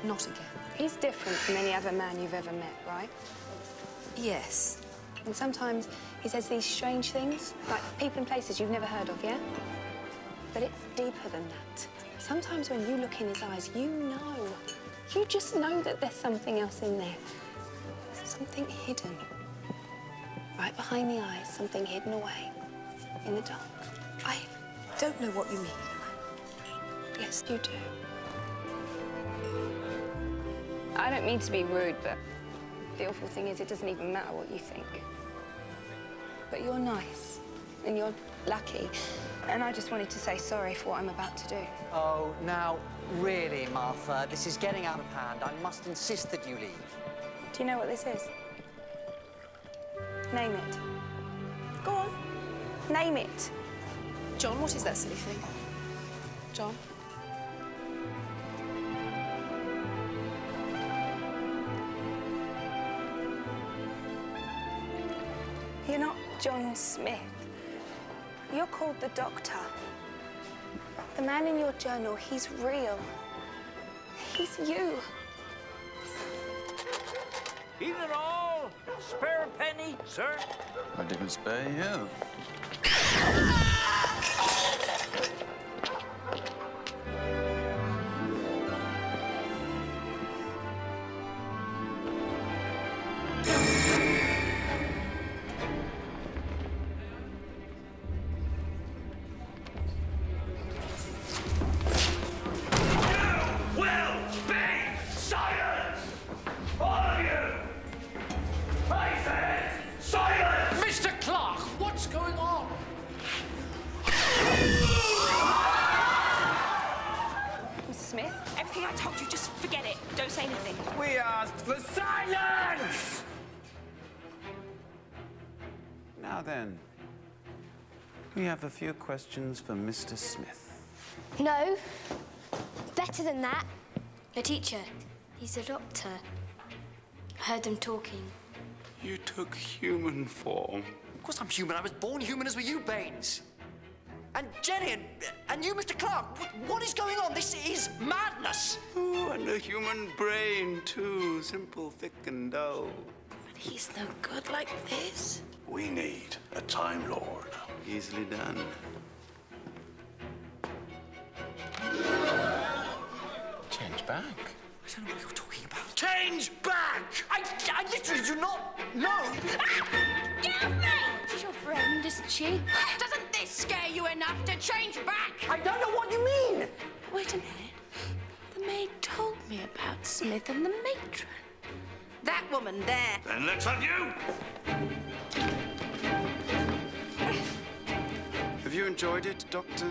Not again. He's different from any other man you've ever met, right? Yes. And sometimes he says these strange things, like people in places you've never heard of, yeah? But it's deeper than that. Sometimes when you look in his eyes, you just know that there's something else in there. Something hidden. Right behind the eyes, something hidden away in the dark. I don't know what you mean. Yes, you do. I don't mean to be rude, but the awful thing is it doesn't even matter what you think. But you're nice, and you're lucky. And I just wanted to say sorry for what I'm about to do. Oh, now, really, Martha, this is getting out of hand. I must insist that you leave. Do you know what this is? Name it. Go on. Name it. John, what is that silly thing? John? You're not John Smith. You're called the Doctor. The man in your journal, he's real. He's you. Either all, spare a penny, sir. I didn't spare you. Everything I told you, just forget it. Don't say anything. We asked for silence! Now then, we have a few questions for Mr. Smith. No. Better than that. The teacher. He's a doctor. I heard them talking. You took human form. Of course I'm human. I was born human, as were you, Baines. And Jenny, and you, Mr. Clark. What is going on? This is madness. Oh, and a human brain, too. Simple, thick, and dull. But he's no good like this. We need a Time Lord. Easily done. Change back. I don't know what you're talking about. Change back! I literally do not know. Get off me! She's your friend, isn't she? Doesn't this scare you enough to change back? I don't know what you mean. Wait a minute. The maid told me about Smith and the matron. That woman there. Then let's have you! Have you enjoyed it, Doctor?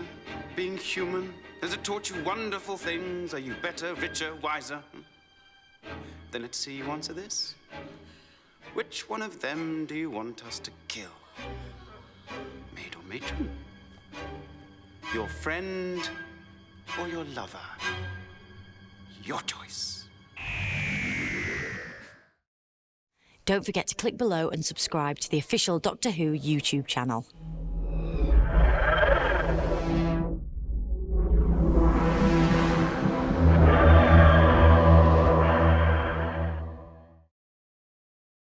Being human? Has it taught you wonderful things? Are you better, richer, wiser? Then let's see you answer this. Which one of them do you want us to kill? Maid or matron? Your friend or your lover? Your choice. Don't forget to click below and subscribe to the official Doctor Who YouTube channel.